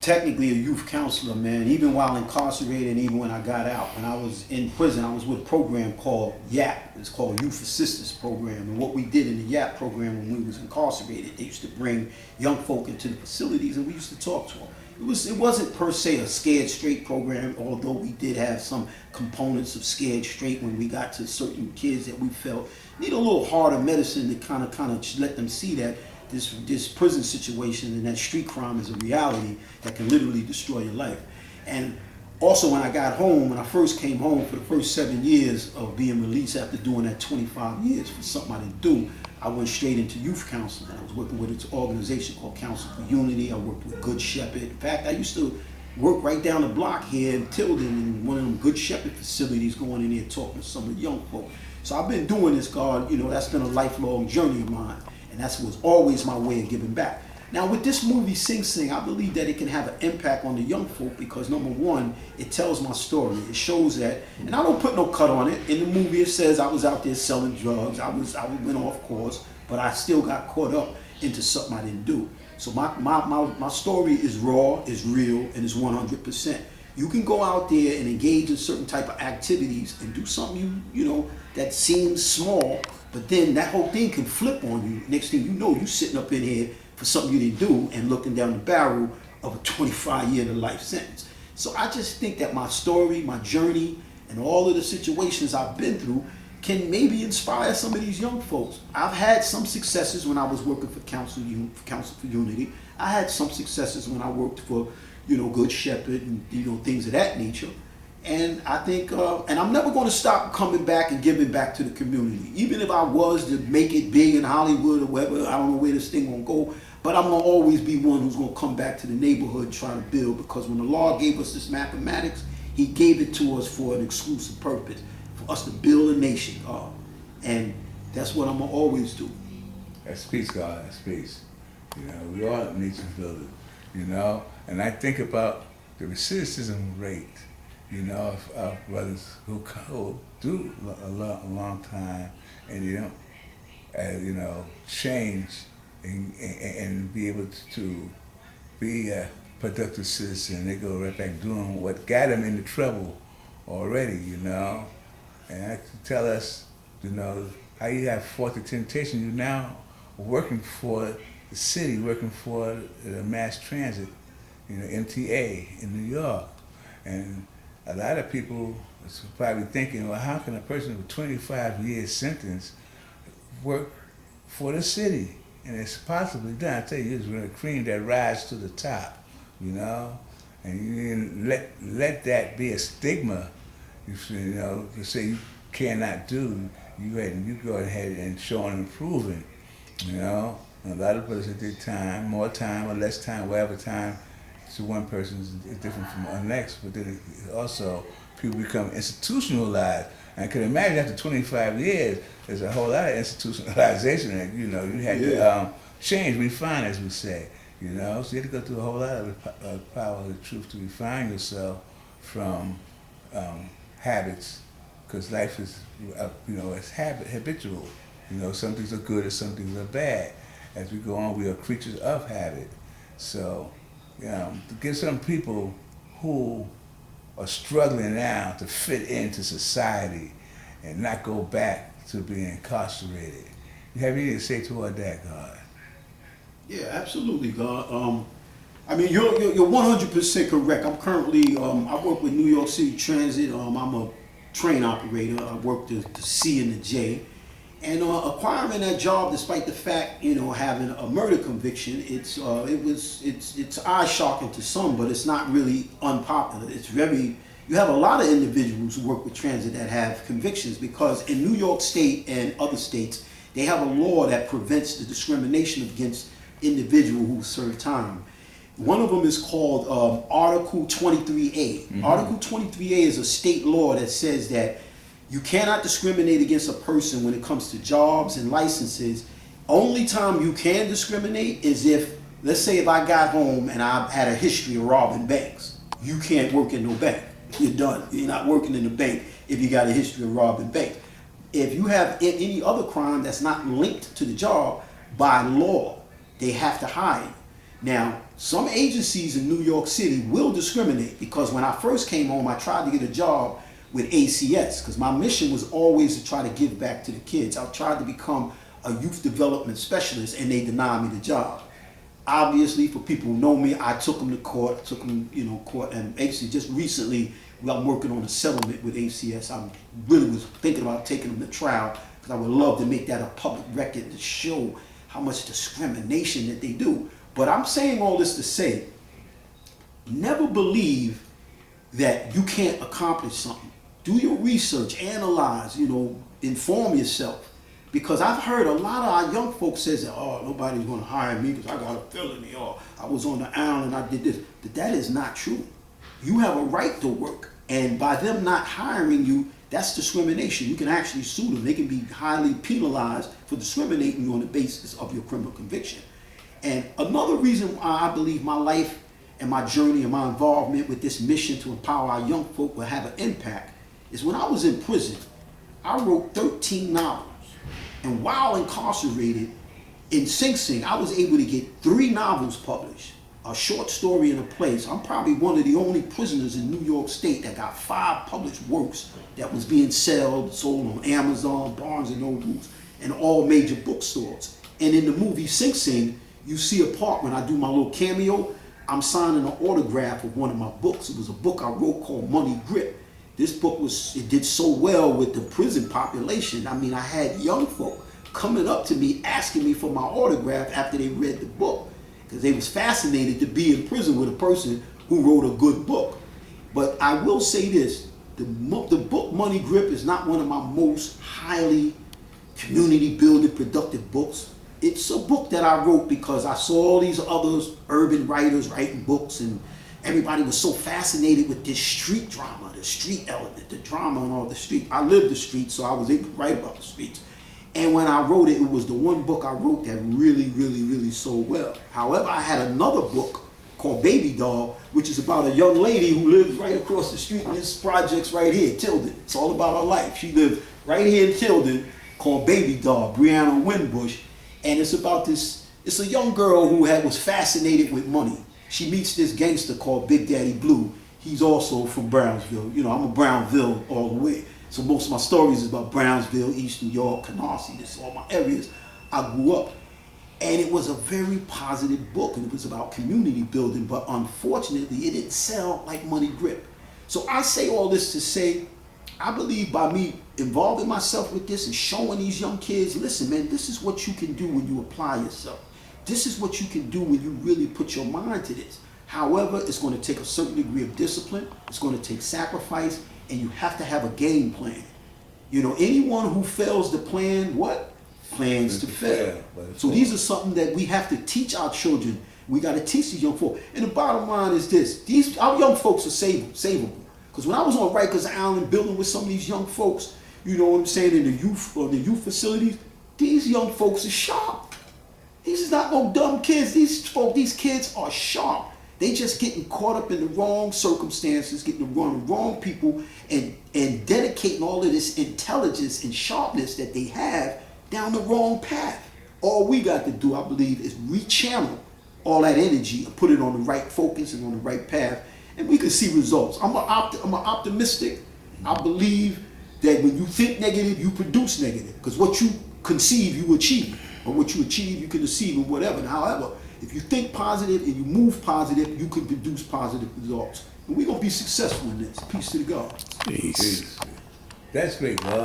technically a youth counselor, man. Even while incarcerated, and even when I got out, when I was in prison, I was with a program called YAP. It's called Youth Assistance Program. And what we did in the YAP program when we was incarcerated, they used to bring young folk into the facilities, and we used to talk to them. It wasn't per se a scared straight program, although we did have some components of scared straight when we got to certain kids that we felt need a little harder medicine to kind of let them see that this prison situation and that street crime is a reality that can literally destroy your life. And also when I got home, when I first came home for the first 7 years of being released after doing that 25 years for something I didn't do, I went straight into youth counseling. I was working with an organization called Council for Unity. I worked with Good Shepherd. In fact, I used to work right down the block here in Tilden in one of them Good Shepherd facilities, going in there talking to some of the young folk. So I've been doing this, God, that's been a lifelong journey of mine. And that was always my way of giving back. Now with this movie, Sing Sing, I believe that it can have an impact on the young folk because number one, it tells my story. It shows that, and I don't put no cut on it. In the movie it says I was out there selling drugs, I went off course, but I still got caught up into something I didn't do. So my story is raw, is real, and is 100%. You can go out there and engage in certain type of activities and do something that seems small, but then that whole thing can flip on you. Next thing you know, you sitting up in here for something you didn't do and looking down the barrel of a 25-year to life sentence. So I just think that my story, my journey, and all of the situations I've been through can maybe inspire some of these young folks. I've had some successes when I was working for Council for Unity. I had some successes when I worked for, Good Shepherd and things of that nature. And I think, and I'm never going to stop coming back and giving back to the community. Even if I was to make it big in Hollywood or wherever, I don't know where this thing going to go, but I'm going to always be one who's going to come back to the neighborhood and try to build, because when the Lord gave us this mathematics, he gave it to us for an exclusive purpose, for us to build a nation, God. And that's what I'm going to always do. That's peace, God, that's peace. We are nation builders, and I think about the recidivism rate, of brothers who do a long time and they don't, change and be able to be a productive citizen. They go right back doing what got them into trouble already, And I tell us, how you have fought the temptation, you now working for the city, working for the mass transit, MTA in New York. And a lot of people is probably thinking, well, how can a person with 25 years sentence work for the city? And it's possibly done. I tell you, it's really cream that rise to the top, And you let that be a stigma, to say you cannot do. You go ahead and show and improving, A lot of brothers at their time, more time or less time, whatever time, to one person is different from the next, but then also people become institutionalized. And I can imagine after 25 years, there's a whole lot of institutionalization that, you had to change, refine, as we say, So you had to go through a whole lot of power of the truth to refine yourself from habits, because life is, it's habitual. Some things are good and some things are bad. As we go on, we are creatures of habit. So, to give some people who are struggling now to fit into society and not go back to being incarcerated. You have anything to say toward that, God? Yeah, absolutely, God. You're 100% correct. I'm currently, I work with New York City Transit. I'm a train operator. I work the C and the J. And acquiring that job, despite the fact, having a murder conviction, it's eye-shocking to some, but it's not really unpopular. You have a lot of individuals who work with transit that have convictions, because in New York State and other states, they have a law that prevents the discrimination against individuals who serve time. One of them is called Article 23A. Mm-hmm. Article 23A is a state law that says that you cannot discriminate against a person when it comes to jobs and licenses. Only time you can discriminate is if, let's say if I got home and I had a history of robbing banks. You can't work in no bank. You're done. You're not working in the bank if you got a history of robbing banks. If you have any other crime that's not linked to the job, by law, they have to hire you. Now, Some agencies in New York City will discriminate, because when I first came home, I tried to get a job with ACS because my mission was always to try to give back to the kids. I tried to become a youth development specialist and they denied me the job. Obviously, for people who know me, I took them to court, court, and basically just recently I'm working on a settlement with ACS. I really was thinking about taking them to trial because I would love to make that a public record to show how much discrimination that they do. But I'm saying all this to say, never believe that you can't accomplish something. Do your research, analyze, inform yourself. Because I've heard a lot of our young folks says that, oh, nobody's going to hire me because I got a felony, or I was on the island, I did this. But that is not true. You have a right to work. And by them not hiring you, that's discrimination. You can actually sue them. They can be highly penalized for discriminating you on the basis of your criminal conviction. And another reason why I believe my life and my journey and my involvement with this mission to empower our young folk will have an impact is when I was in prison, I wrote 13 novels. And while incarcerated in Sing Sing, I was able to get 3 novels published, a short story and a play. So I'm probably one of the only prisoners in New York State that got 5 published works that was being sold on Amazon, Barnes and Nobles, and all major bookstores. And in the movie Sing Sing, you see a part when I do my little cameo, I'm signing an autograph of one of my books. It was a book I wrote called Money Grip. This book it did so well with the prison population. I mean, I had young folk coming up to me asking me for my autograph after they read the book, because they was fascinated to be in prison with a person who wrote a good book. But I will say this, the book Money Grip is not one of my most highly community building productive books. It's a book that I wrote because I saw all these other urban writers writing books, and everybody was so fascinated with this street drama, the street element, the drama and all the street. I lived the street, so I was able to write about the streets. And when I wrote it, it was the one book I wrote that really sold well. However, I had another book called Baby Doll, which is about a young lady who lives right across the street in this projects right here, Tilden. It's all about her life. She lived right here in Tilden, called Baby Doll, Brianna Winbush. And it's about this, it's a young girl who was fascinated with money. She meets this gangster called Big Daddy Blue. He's also from Brownsville. I'm a Brownville all the way. So most of my stories is about Brownsville, East New York, Canarsie. This is all my areas I grew up. And it was a very positive book, and it was about community building, but unfortunately it didn't sell like Money Grip. So I say all this to say, I believe by me involving myself with this and showing these young kids, listen man, this is what you can do when you apply yourself. This is what you can do when you really put your mind to this. However, it's going to take a certain degree of discipline, it's going to take sacrifice, and you have to have a game plan. Anyone who fails to plan, what? Plans to fail. So these are something that we have to teach our children. We got to teach these young folks. And the bottom line is this, our young folks are savable. Because when I was on Rikers Island building with some of these young folks, in the youth facilities, these young folks are sharp. These is not no dumb kids. These kids are sharp. They just getting caught up in the wrong circumstances, getting around the wrong people, and dedicating all of this intelligence and sharpness that they have down the wrong path. All we got to do, I believe, is rechannel all that energy and put it on the right focus and on the right path, and we can see results. I'm an optimistic. I believe that when you think negative, you produce negative, because what you conceive, you achieve, or what you achieve, you can achieve, and whatever. However, if you think positive and you move positive, you can produce positive results. And we're going to be successful in this. Peace to the gods. Peace. That's great, God.